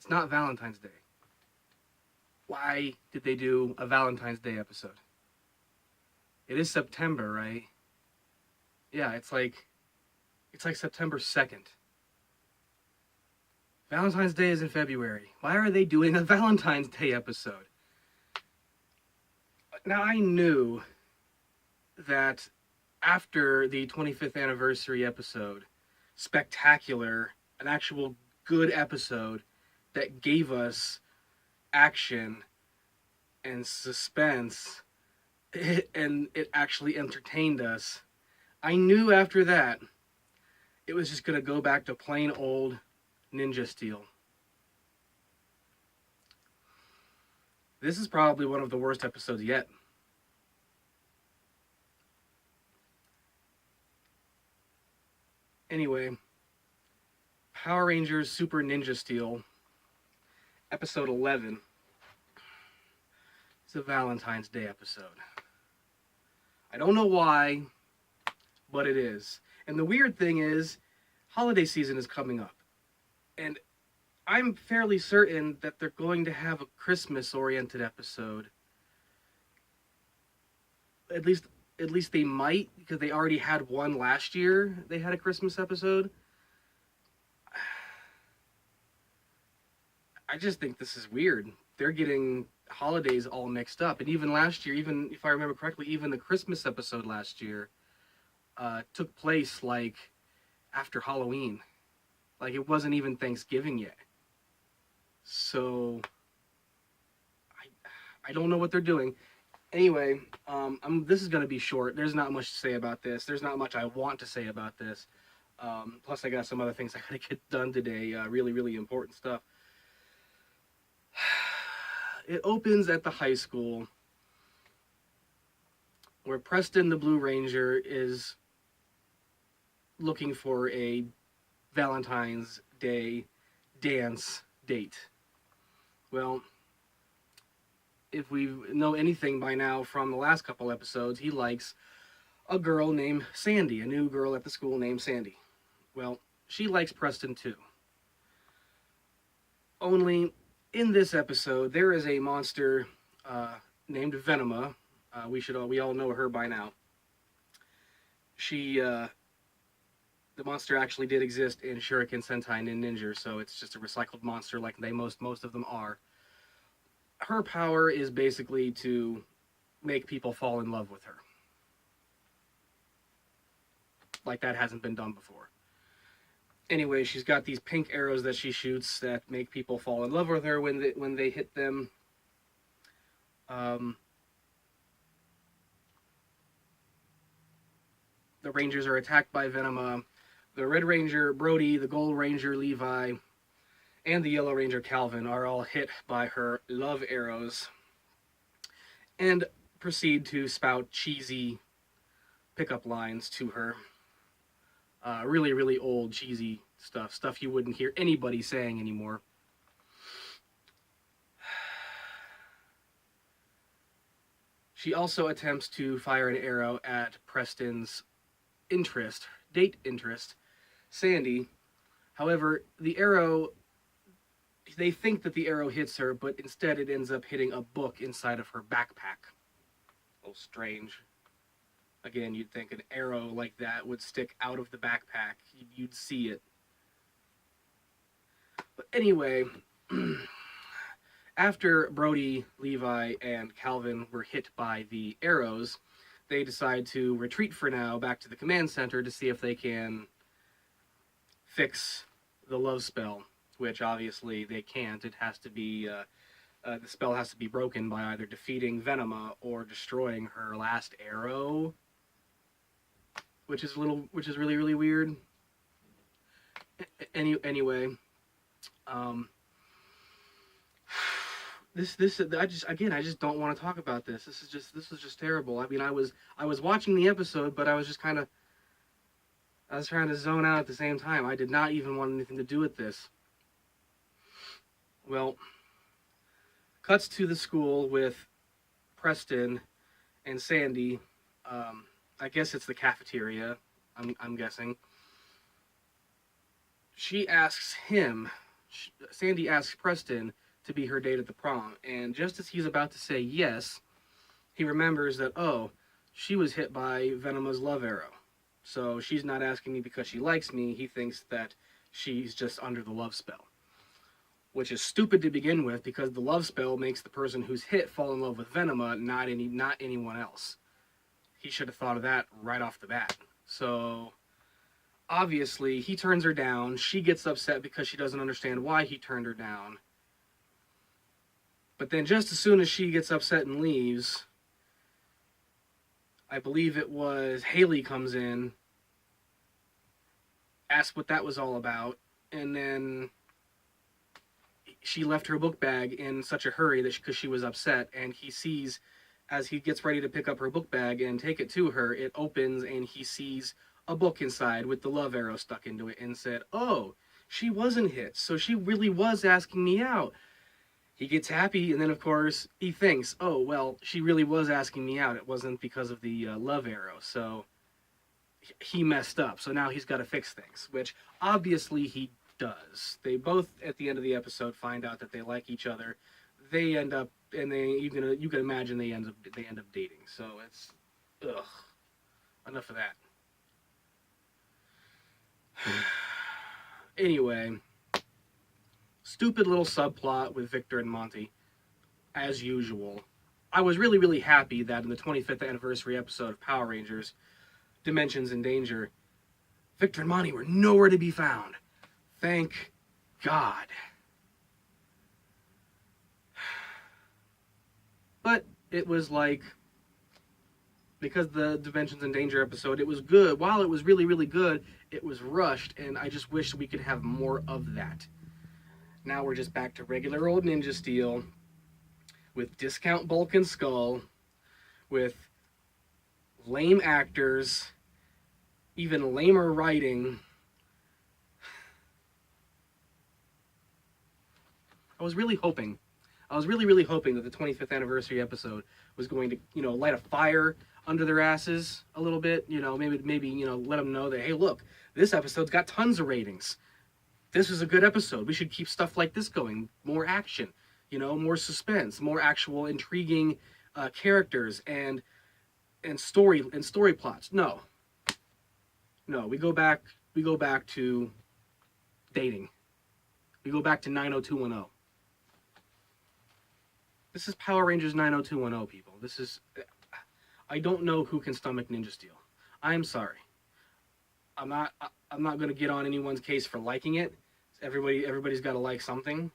It's not Valentine's Day. Why did they do a Valentine's Day episode? It is September, right? Yeah, it's like September 2nd. Valentine's Day is in February. Why are they doing a Valentine's Day episode? Now, I knew that after the 25th anniversary episode, spectacular, an actual good episode that gave us action and suspense, and it actually entertained us, I knew after that it was just going to go back to plain old Ninja Steel. This is probably one of the worst episodes yet. Anyway, Power Rangers Super Ninja Steel, episode 11. It's a Valentine's Day episode. I don't know why, but it is. And the weird thing is, holiday season is coming up. And I'm fairly certain that they're going to have a Christmas-oriented episode. At least they might, because they already had one last year. They had a Christmas episode. I just think this is weird. They're getting holidays all mixed up. And even last year, even if I remember correctly, even the Christmas episode last year took place like after Halloween. Like it wasn't even Thanksgiving yet. So I don't know what they're doing. Anyway, this is going to be short. There's not much to say about this. There's not much I want to say about this. Plus, I got some other things I got to get done today. Really, really important stuff. It opens at the high school where Preston the Blue Ranger is looking for a Valentine's Day dance date. Well, if we know anything by now from the last couple episodes, he likes a girl named Sandy, a new girl at the school named Sandy. Well, she likes Preston too. Only in this episode, there is a monster named Venema. We all know her by now. The monster actually did exist in Shuriken Sentai Ninja, so it's just a recycled monster like most of them are. Her power is basically to make people fall in love with her. Like that hasn't been done before. Anyway, she's got these pink arrows that she shoots that make people fall in love with her when they hit them. The Rangers are attacked by Venema. The Red Ranger, Brody, the Gold Ranger, Levi, and the Yellow Ranger, Calvin, are all hit by her love arrows and proceed to spout cheesy pickup lines to her. Really, really old, cheesy stuff you wouldn't hear anybody saying anymore. She also attempts to fire an arrow at Preston's date interest, Sandy. However, they think that the arrow hits her, but instead it ends up hitting a book inside of her backpack. A little strange. Again, you'd think an arrow like that would stick out of the backpack. You'd see it. But anyway, after Brody, Levi, and Calvin were hit by the arrows, they decide to retreat for now back to the command center to see if they can fix the love spell, which obviously they can't. It has to be, the spell has to be broken by either defeating Venema or destroying her last arrow, which is really, really weird. Anyway, I just don't want to talk about this. This is just terrible. I mean, I was watching the episode, but I was just I was trying to zone out at the same time. I did not even want anything to do with this. Well, cuts to the school with Preston and Sandy. I guess it's the cafeteria, I'm guessing. She asks him Sandy asks Preston to be her date at the prom, and just as he's about to say yes, he remembers that, oh, she was hit by Venoma's love arrow. So she's not asking me because she likes me. He thinks that she's just under the love spell. Which is stupid to begin with, because the love spell makes the person who's hit fall in love with Venoma, not anyone else. He should have thought of that right off the bat. So obviously he turns her down. She gets upset because she doesn't understand why he turned her down. But then just as soon as she gets upset and leaves, I believe it was Haley comes in, asks what that was all about, and then she left her book bag in such a hurry that because she was upset, and he sees, as he gets ready to pick up her book bag and take it to her, it opens and he sees a book inside with the love arrow stuck into it, and said, oh, she wasn't hit, so she really was asking me out. He gets happy, and then of course he thinks, oh, well, she really was asking me out. It wasn't because of the love arrow, so he messed up. So now he's got to fix things, which obviously he does. They both, at the end of the episode, find out that they like each other. They end up, and you can imagine they end up dating. So it's, ugh, enough of that. Anyway, stupid little subplot with Victor and Monty, as usual. I was really, really happy that in the 25th anniversary episode of Power Rangers, Dimensions in Danger, Victor and Monty were nowhere to be found. Thank God. But it was like, because the Dimensions in Danger episode, it was good. While it was really, really good, it was rushed, and I just wish we could have more of that. Now we're just back to regular old Ninja Steel, with discount Bulk and Skull, with lame actors, even lamer writing. I was really, really hoping that the 25th anniversary episode was going to, light a fire under their asses a little bit. Maybe, let them know that, hey, look, this episode's got tons of ratings. This is a good episode. We should keep stuff like this going. More action, more suspense, more actual intriguing characters and story plots. No, we go back to dating. We go back to 90210. This is Power Rangers 90210, people. I don't know who can stomach Ninja Steel. I am sorry. I'm not going to get on anyone's case for liking it. Everybody's got to like something.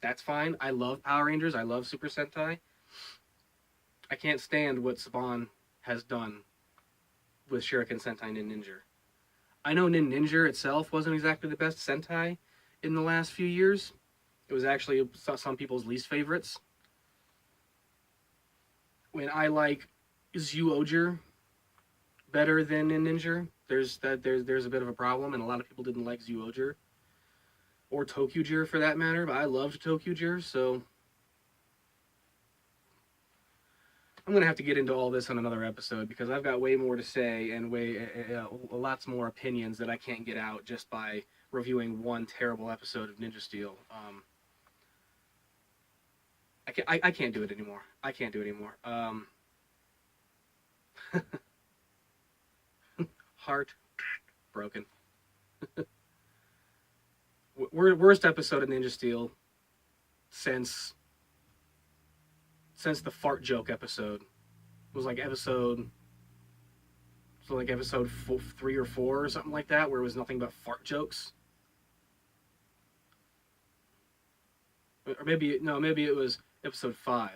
That's fine. I love Power Rangers. I love Super Sentai. I can't stand what Saban has done with Shuriken Sentai Nin Ninja. I know Nin Ninja itself wasn't exactly the best Sentai in the last few years. It was actually some people's least favorites. When I like Zyuohger better than Nin Ninja, there's a bit of a problem, and a lot of people didn't like Zyuohger. Or Tokyuger for that matter, but I loved Tokyuger, so I'm going to have to get into all this on another episode, because I've got way more to say and lots more opinions that I can't get out just by reviewing one terrible episode of Ninja Steel. I can't do it anymore. I can't do it anymore. Heart broken. Worst episode of Ninja Steel since the fart joke episode. It was like episode 3 or 4 or something like that, where it was nothing but fart jokes. Or maybe it was episode 5.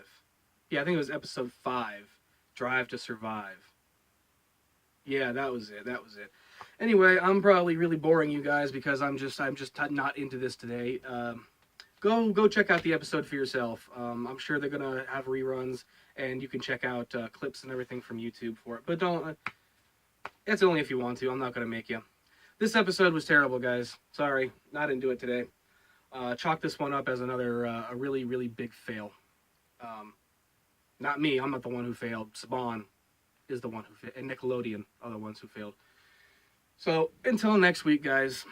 Yeah, I think it was episode 5, Drive to Survive. Yeah, that was it. Anyway, I'm probably really boring you guys because I'm just not into this today. Go check out the episode for yourself. I'm sure they're gonna have reruns, and you can check out clips and everything from YouTube for it. But don't. It's only if you want to. I'm not gonna make you. This episode was terrible, guys. Sorry, not into it today. Chalk this one up as another a really, really big fail. Not me. I'm not the one who failed. Saban is the one who failed, and Nickelodeon are the ones who failed. So until next week, guys.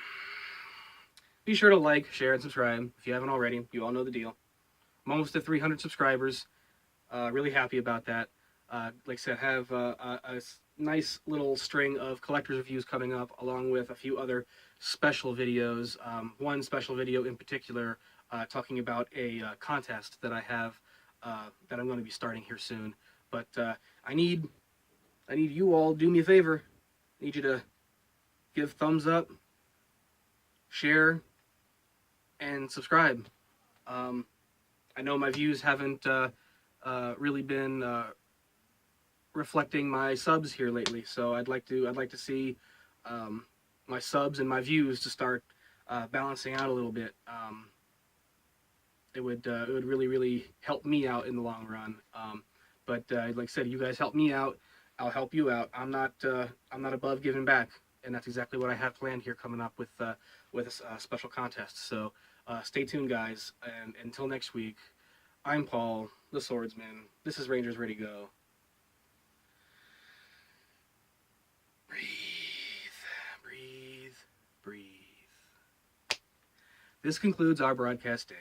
be sure to like, share, and subscribe if you haven't already. You all know the deal. I'm almost at 300 subscribers. Really happy about that. Like I said, have a nice little string of collector's reviews coming up, along with a few other special videos. One special video in particular, talking about a contest that I have that I'm going to be starting here soon. But I need you all to do me a favor. I need you to give thumbs up, share, and subscribe. I know my views haven't really been reflecting my subs here lately, so I'd like to see my subs and my views to start balancing out a little bit. It would really help me out in the long run. But like I said, you guys help me out, I'll help you out. I'm not above giving back, and that's exactly what I have planned here coming up with a special contest. So stay tuned, guys, and until next week, I'm Paul, the Swordsman. This is Rangers Ready Go. Breathe, breathe, breathe. This concludes our broadcast day.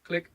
Click.